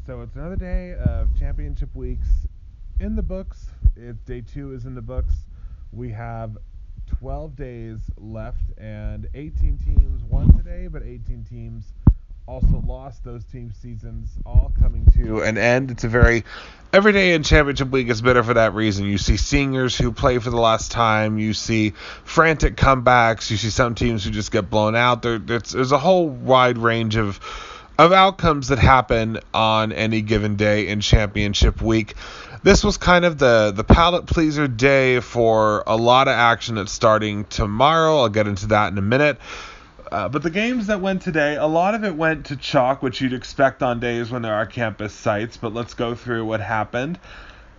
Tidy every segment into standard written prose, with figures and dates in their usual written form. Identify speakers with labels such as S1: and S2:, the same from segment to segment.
S1: So it's another day of championship weeks in the books. Day 2 is in the books. We have 12 days left, and 18 teams won today, but 18 teams also lost. Those team seasons all coming to an end. It's a very every day in championship week is better for that reason. You see seniors who play for the last time. You see frantic comebacks. You see some teams who just get blown out. There's a whole wide range of outcomes that happen on any given day in championship week. This was kind of the palate pleaser day for a lot of action that's starting tomorrow. I'll get into that in a minute. But the games that went today, a lot of it went to chalk, which you'd expect on days when there are campus sites, but let's go through what happened.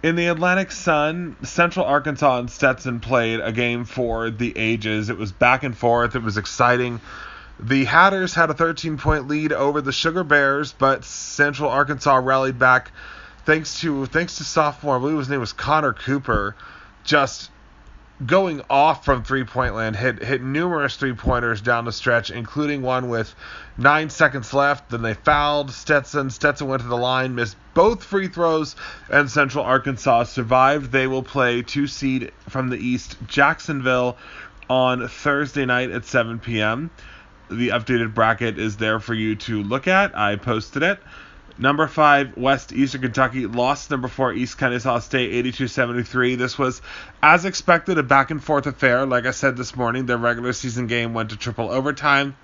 S1: In the Atlantic Sun, Central Arkansas and Stetson played a game for the ages. It was back and forth. It was exciting. The Hatters had a 13-point lead over the Sugar Bears, but Central Arkansas rallied back thanks to sophomore, I believe his name was Connor Cooper, just going off from three-point land, hit numerous three-pointers down the stretch, including one with 9 seconds left. Then they fouled Stetson. Stetson went to the line, missed both free throws, and Central Arkansas survived. They will play 2 seed from the East, Jacksonville, on Thursday night at 7 p.m. The updated bracket is there for you to look at. I posted it. Number 5, West Eastern Kentucky lost number 4, East Kennesaw State, 82-73. This was, as expected, a back-and-forth affair. Like I said this morning, their regular season game went to triple overtime.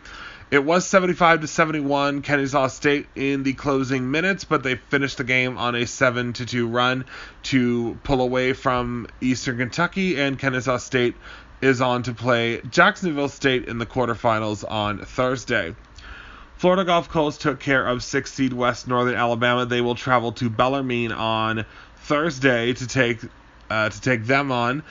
S1: It was 75-71, Kennesaw State in the closing minutes, but they finished the game on a 7-2 run to pull away from Eastern Kentucky, and Kennesaw State is on to play Jacksonville State in the quarterfinals on Thursday. Florida Gulf Coast took care of 6 seed West Northern Alabama. They will travel to Bellarmine on Thursday to take them on.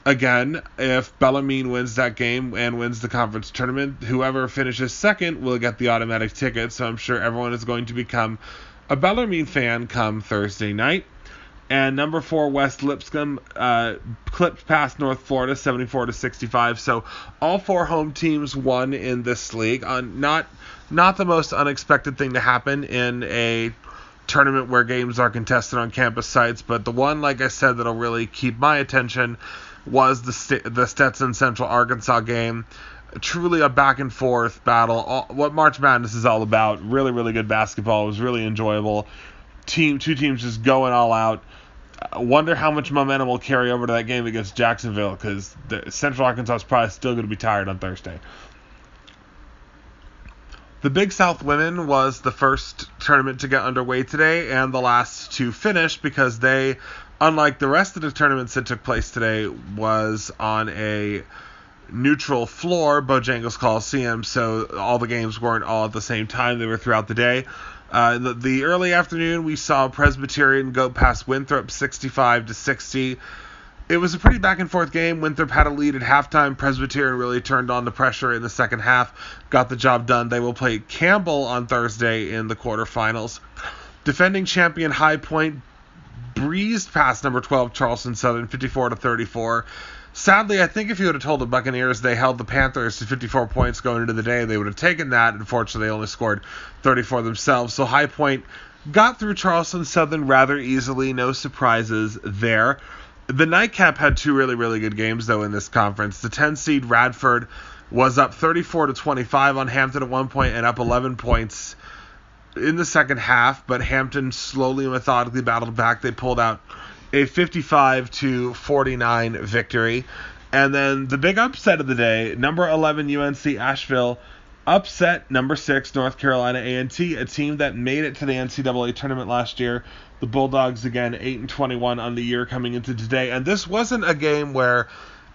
S1: Again, if Bellarmine wins that game and wins the conference tournament, whoever finishes second will get the automatic ticket. So I'm sure everyone is going to become a Bellarmine fan come Thursday night. And number 4, West Lipscomb clipped past North Florida 74-65. So all 4 home teams won in this league. Not the most unexpected thing to happen in a tournament where games are contested on campus sites, but the one, like I said, that'll really keep my attention was the Stetson Central Arkansas game. Truly a back and forth battle. What March Madness is all about. Really, really good basketball. It was really enjoyable. Two teams just going all out. I wonder how much momentum will carry over to that game against Jacksonville, because Central Arkansas is probably still going to be tired on Thursday. The Big South Women was the first tournament to get underway today and the last to finish, because they, unlike the rest of the tournaments that took place today, was on a neutral floor, Bojangles Coliseum, so all the games weren't all at the same time. They were throughout the day. The early afternoon, we saw Presbyterian go past Winthrop 65-60. It was a pretty back-and-forth game. Winthrop had a lead at halftime. Presbyterian really turned on the pressure in the second half, got the job done. They will play Campbell on Thursday in the quarterfinals. Defending champion High Point breezed past number 12 Charleston Southern 54-34. Sadly, I think if you would have told the Buccaneers they held the Panthers to 54 points going into the day, they would have taken that. Unfortunately, they only scored 34 themselves. So High Point got through Charleston Southern rather easily. No surprises there. The Nightcap had 2 really, really good games, though, in this conference. The 10-seed Radford was up 34-25 on Hampton at one point and up 11 points in the second half, but Hampton slowly and methodically battled back. They pulled out a 55-49 victory. And then the big upset of the day, number 11 UNC Asheville upset number 6 North Carolina A&T, a team that made it to the NCAA tournament last year. The Bulldogs, again, 8-21 on the year coming into today. And this wasn't a game where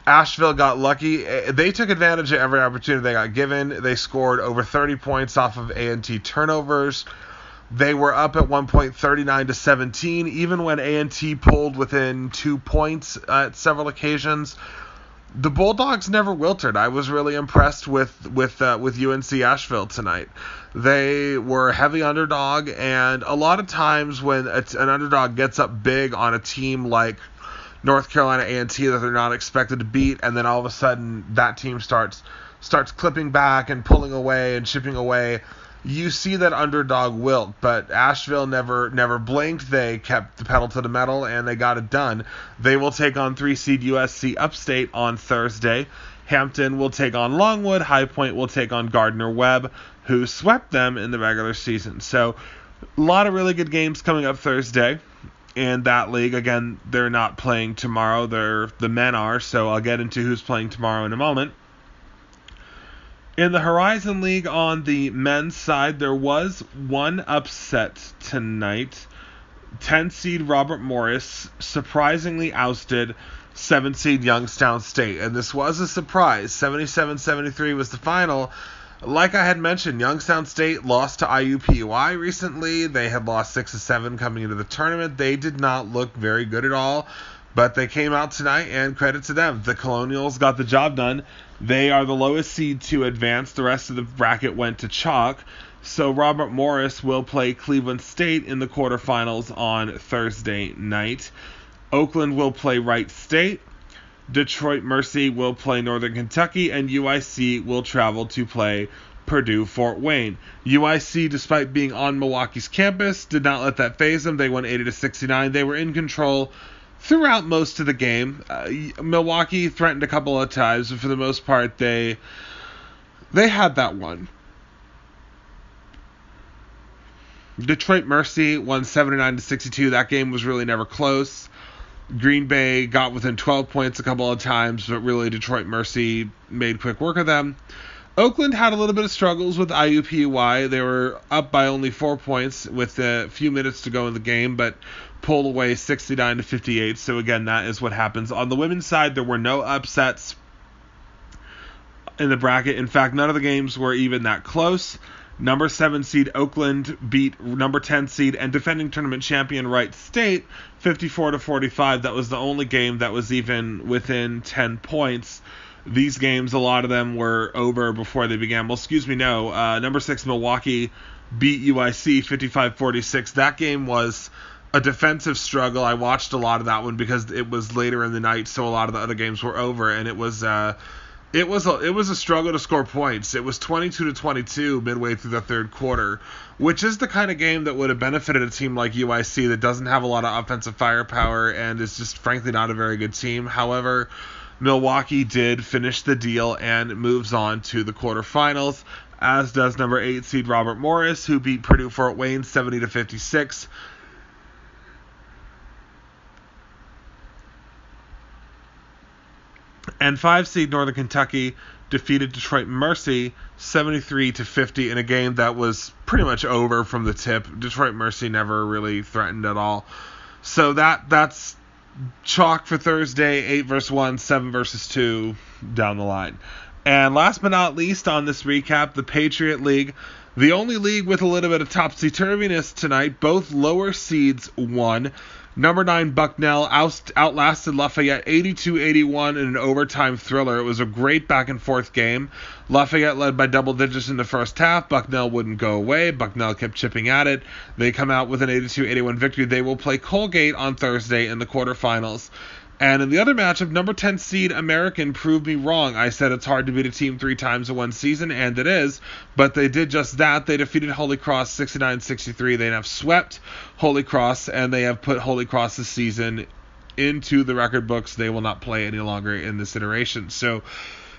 S1: Asheville got lucky. They took advantage of every opportunity they got given. They scored over 30 points off of A&T turnovers. They were up at one point 39-17, even when A&T pulled within 2 points at several occasions. The Bulldogs never wilted. I was really impressed with UNC Asheville tonight. They were a heavy underdog, and a lot of times when an underdog gets up big on a team like North Carolina A&T that they're not expected to beat, and then all of a sudden that team starts clipping back and pulling away and chipping away, you see that underdog wilt, but Asheville never blinked. They kept the pedal to the metal, and they got it done. They will take on 3 seed USC Upstate on Thursday. Hampton will take on Longwood. High Point will take on Gardner-Webb, who swept them in the regular season. So a lot of really good games coming up Thursday in that league. Again, they're not playing tomorrow. The men are, so I'll get into who's playing tomorrow in a moment. In the Horizon League on the men's side, there was one upset tonight. 10 seed Robert Morris surprisingly ousted 7 seed Youngstown State, and this was a surprise. 77-73 was the final. Like I had mentioned, Youngstown State lost to IUPUI recently. They had lost 6 of 7 coming into the tournament. They did not look very good at all, but they came out tonight, and credit to them. The Colonials got the job done. They are the lowest seed to advance. The rest of the bracket went to chalk. So Robert Morris will play Cleveland State in the quarterfinals on Thursday night. Oakland will play Wright State. Detroit Mercy will play Northern Kentucky, and UIC will travel to play Purdue-Fort Wayne. UIC, despite being on Milwaukee's campus, did not let that faze them. They won 80-69. They were in control throughout most of the game. Milwaukee threatened a couple of times, but for the most part, they had that one. Detroit Mercy won 79-62. That game was really never close. Green Bay got within 12 points a couple of times, but really Detroit Mercy made quick work of them. Oakland had a little bit of struggles with IUPUI. They were up by only 4 points with a few minutes to go in the game, but pulled away 69-58. So again, that is what happens. On the women's side, there were no upsets in the bracket. In fact, none of the games were even that close. Number 7 seed Oakland beat number 10 seed and defending tournament champion Wright State 54-45. That was the only game that was even within 10 points. These games, a lot of them were over before they began. Well, number 6 Milwaukee beat UIC 55-46. That game was a defensive struggle. I watched a lot of that one because it was later in the night, so a lot of the other games were over, and it was a struggle to score points. It was 22-22 midway through the third quarter, which is the kind of game that would have benefited a team like UIC that doesn't have a lot of offensive firepower and is just frankly not a very good team. However, Milwaukee did finish the deal and moves on to the quarterfinals, as does number 8 seed Robert Morris, who beat Purdue-Fort Wayne 70-56. And 5 seed Northern Kentucky defeated Detroit Mercy 73-50 in a game that was pretty much over from the tip. Detroit Mercy never really threatened at all. So that's chalk for Thursday, 8 versus 1, 7 versus 2 down the line. And last but not least on this recap, the Patriot League, the only league with a little bit of topsy-turviness tonight. Both lower seeds won. Number 9 Bucknell outlasted Lafayette 82-81 in an overtime thriller. It was a great back-and-forth game. Lafayette led by double digits in the first half. Bucknell wouldn't go away. Bucknell kept chipping at it. They come out with an 82-81 victory. They will play Colgate on Thursday in the quarterfinals. And in the other matchup, number 10 seed American proved me wrong. I said it's hard to beat a team 3 times in one season, and it is. But they did just that. They defeated Holy Cross 69-63. They have swept Holy Cross, and they have put Holy Cross this season into the record books. They will not play any longer in this iteration. So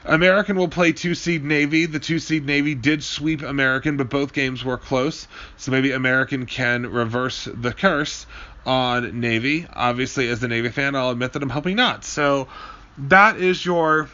S1: American will play 2 seed Navy. The 2 seed Navy did sweep American, but both games were close. So maybe American can reverse the curse on Navy. Obviously, as a Navy fan, I'll admit that I'm hoping not. So that is your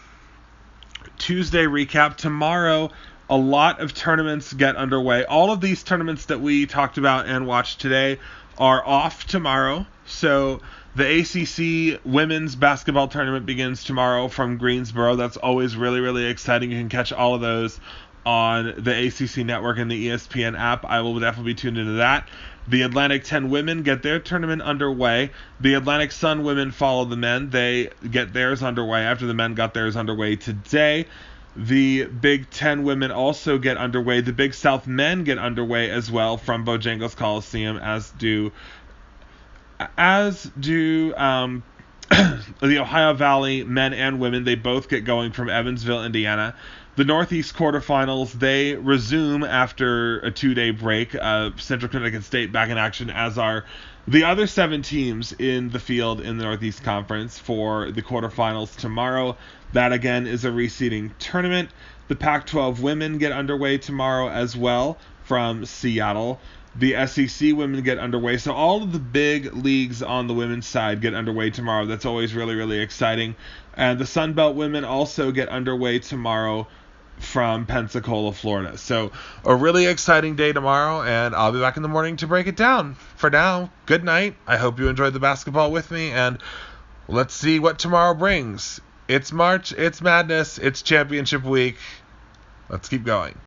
S1: Tuesday recap. Tomorrow, a lot of tournaments get underway. All of these tournaments that we talked about and watched today are off tomorrow. So the ACC women's basketball tournament begins tomorrow from Greensboro. That's always really, really exciting. You can catch all of those on the ACC network and the ESPN app. I will definitely be tuned into that. The Atlantic 10 women get their tournament underway. The Atlantic Sun women follow the men. They get theirs underway after the men got theirs underway today. The Big 10 women also get underway. The Big South men get underway as well from Bojangles Coliseum, as do the Ohio Valley men and women. They both get going from Evansville, Indiana. The Northeast quarterfinals, they resume after a 2-day break. Central Connecticut State back in action, as are the other 7 teams in the field in the Northeast Conference for the quarterfinals tomorrow. That, again, is a reseeding tournament. The Pac-12 women get underway tomorrow as well from Seattle. The SEC women get underway. So all of the big leagues on the women's side get underway tomorrow. That's always really, really exciting. And the Sun Belt women also get underway tomorrow from Pensacola, Florida. So a really exciting day tomorrow, and I'll be back in the morning to break it down. For now, good night. I hope you enjoyed the basketball with me, and let's see what tomorrow brings. It's March, it's madness, it's championship week. Let's keep going.